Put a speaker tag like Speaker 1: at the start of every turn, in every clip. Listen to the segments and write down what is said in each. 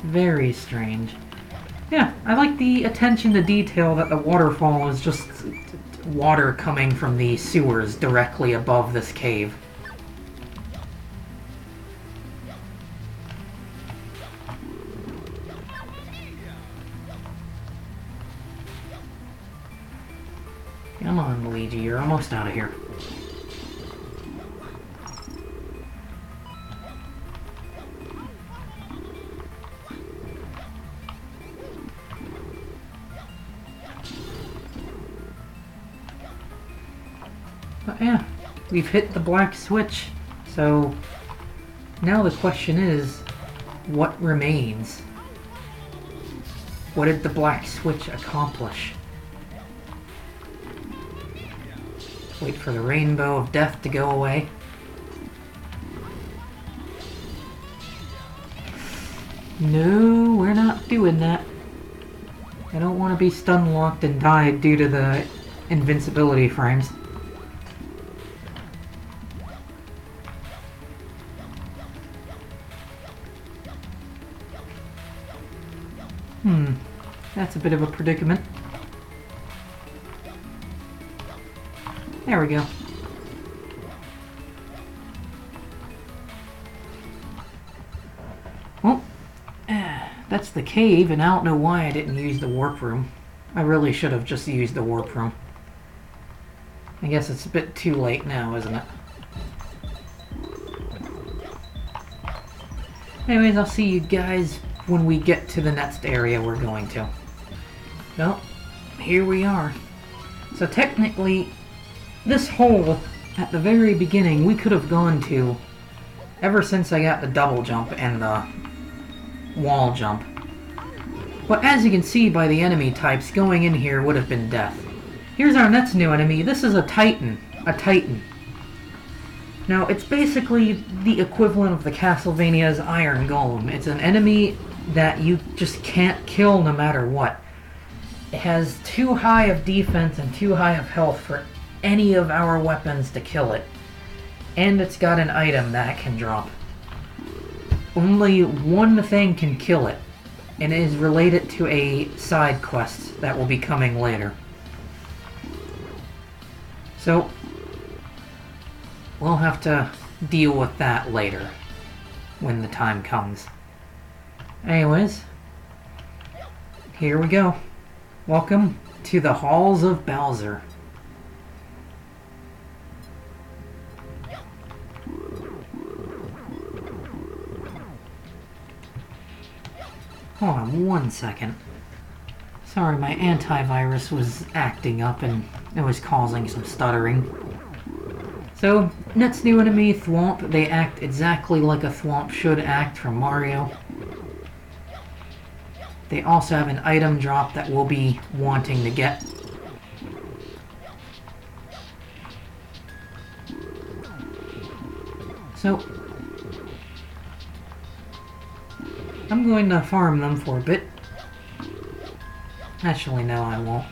Speaker 1: Very strange. Yeah, I like the attention to detail that the waterfall is just water coming from the sewers directly above this cave. Come on, Luigi, you're almost out of here. But yeah, we've hit the black switch, so now the question is, what remains? What did the black switch accomplish? Wait for the rainbow of death to go away. No, we're not doing that. I don't want to be stun locked and die due to the invincibility frames. That's a bit of a predicament. There we go. Well, that's the cave, and I don't know why I didn't use the warp room. I really should have just used the warp room. I guess it's a bit too late now, isn't it? Anyways, I'll see you guys when we get to the next area we're going to. Well, here we are. So technically, this hole, at the very beginning, we could have gone to ever since I got the double jump and the wall jump. But as you can see by the enemy types, going in here would have been death. Here's our next new enemy. This is a Titan. A Titan. Now, it's basically the equivalent of the Castlevania's Iron Golem. It's an enemy that you just can't kill no matter what. It has too high of defense and too high of health for any of our weapons to kill it. And it's got an item that it can drop. Only one thing can kill it, and it is related to a side quest that will be coming later. So, we'll have to deal with that later, when the time comes. Anyways, here we go. Welcome to the Halls of Bowser. Hold on one second. Sorry, my antivirus was acting up and it was causing some stuttering. So, next new enemy, Thwomp. They act exactly like a Thwomp should act from Mario. They also have an item drop that we'll be wanting to get. So, I'm going to farm them for a bit. Actually, no, I won't.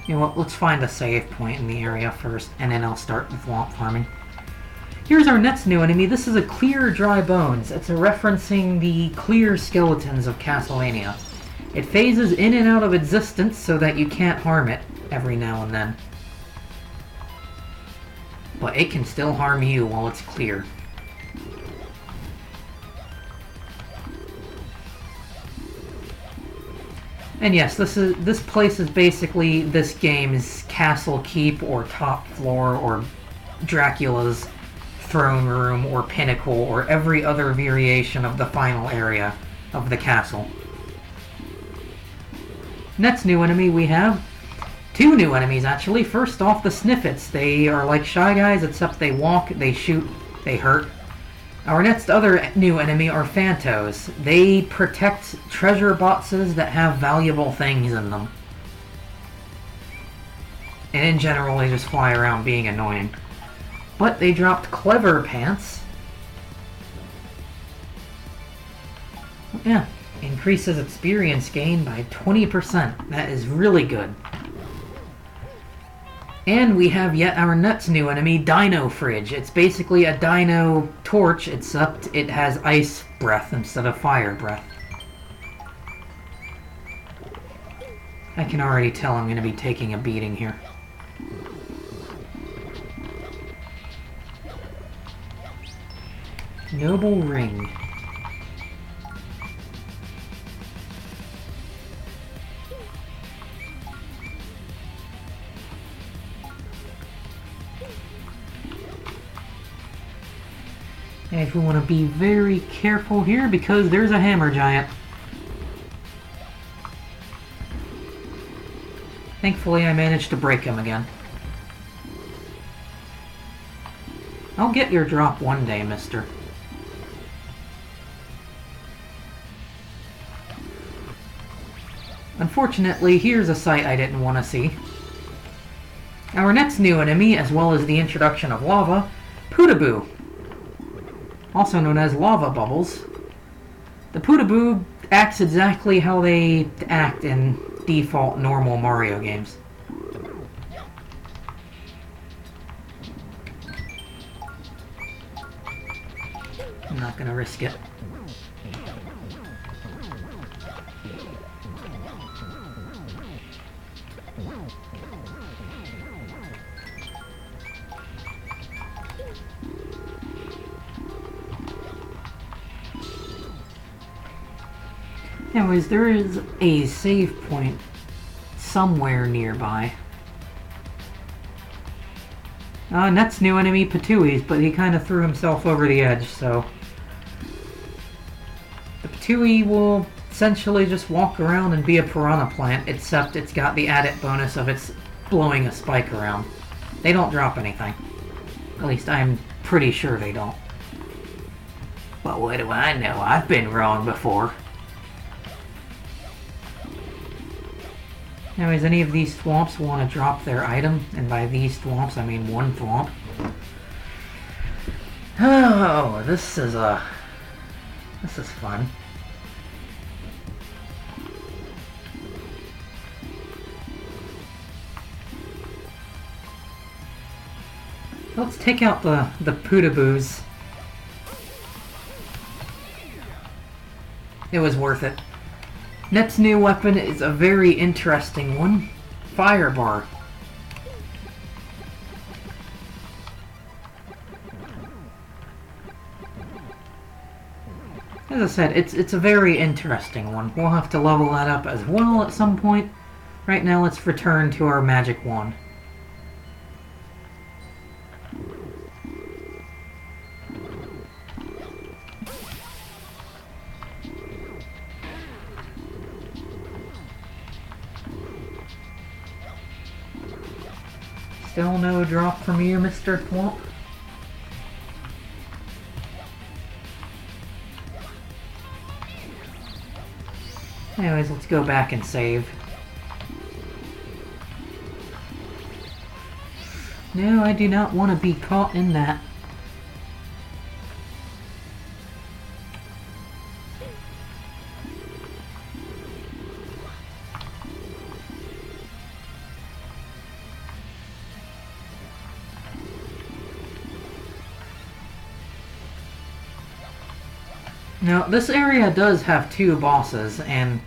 Speaker 1: You know what, let's find a save point in the area first, and then I'll start the Thwomp farming. Here's our next new enemy. This is a Clear Dry Bones. It's referencing the clear skeletons of Castlevania. It phases in and out of existence so that you can't harm it every now and then. But it can still harm you while it's clear. And yes, this place is basically this game's castle keep or top floor or Dracula's throne room or pinnacle or every other variation of the final area of the castle. Next new enemy we have two new enemies actually. First off, the Sniffets. They are like Shy Guys except they walk, they shoot, they hurt. Our next other new enemy are Phantos. They protect treasure boxes that have valuable things in them. And in general, they just fly around being annoying. But they dropped Clever Pants. Yeah, increases experience gain by 20%. That is really good. And we have yet our next new enemy, Dino Fridge. It's basically a dino torch, except it has ice breath instead of fire breath. I can already tell I'm going to be taking a beating here. Noble Ring. And we want to be very careful here because there's a hammer giant. Thankfully, I managed to break him again. I'll get your drop one day, mister. Unfortunately, here's a sight I didn't want to see. Our next new enemy, as well as the introduction of lava, Putaboo. Also known as lava bubbles. The Putaboo acts exactly how they act in default normal Mario games. I'm not gonna risk it. Anyways, there is a save point somewhere nearby. Next new enemy, Patui's, but he kind of threw himself over the edge, so... The Patui will essentially just walk around and be a piranha plant, except it's got the added bonus of it's blowing a spike around. They don't drop anything. At least I'm pretty sure they don't. But what do I know? I've been wrong before. Anyways, any of these thwomps want to drop their item, and by these thwomps I mean one thwomp. Oh, this is fun. Let's take out the Putaboos. It was worth it. Next new weapon is a very interesting one. Fire Bar. As I said, it's a very interesting one. We'll have to level that up as well at some point. Right now, let's return to our magic wand. Still no drop from you, Mr. Thwomp? Anyways, let's go back and save. No, I do not want to be caught in that. Now, this area does have two bosses, and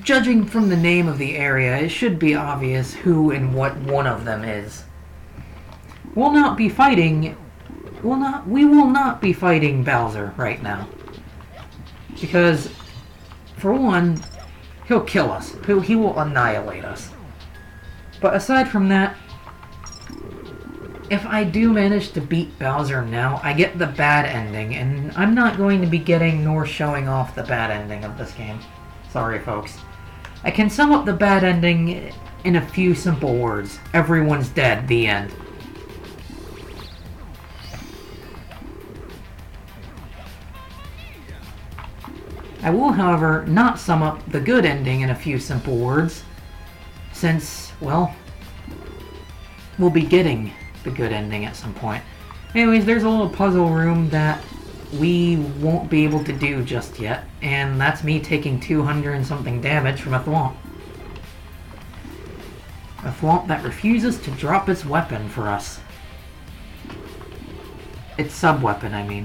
Speaker 1: judging from the name of the area, it should be obvious who and what one of them is. We'll not be fighting... We will not be fighting Bowser right now. Because, for one, he'll kill us. He will annihilate us. But aside from that, if I do manage to beat Bowser now, I get the bad ending, and I'm not going to be getting nor showing off the bad ending of this game. Sorry, folks. I can sum up the bad ending in a few simple words. Everyone's dead. The end. I will, however, not sum up the good ending in a few simple words, since, well, we'll be getting the good ending at some point. Anyways, there's a little puzzle room that we won't be able to do just yet, and that's me taking 200 and something damage from a thwomp. A thwomp that refuses to drop its weapon for us. Its sub-weapon, I mean.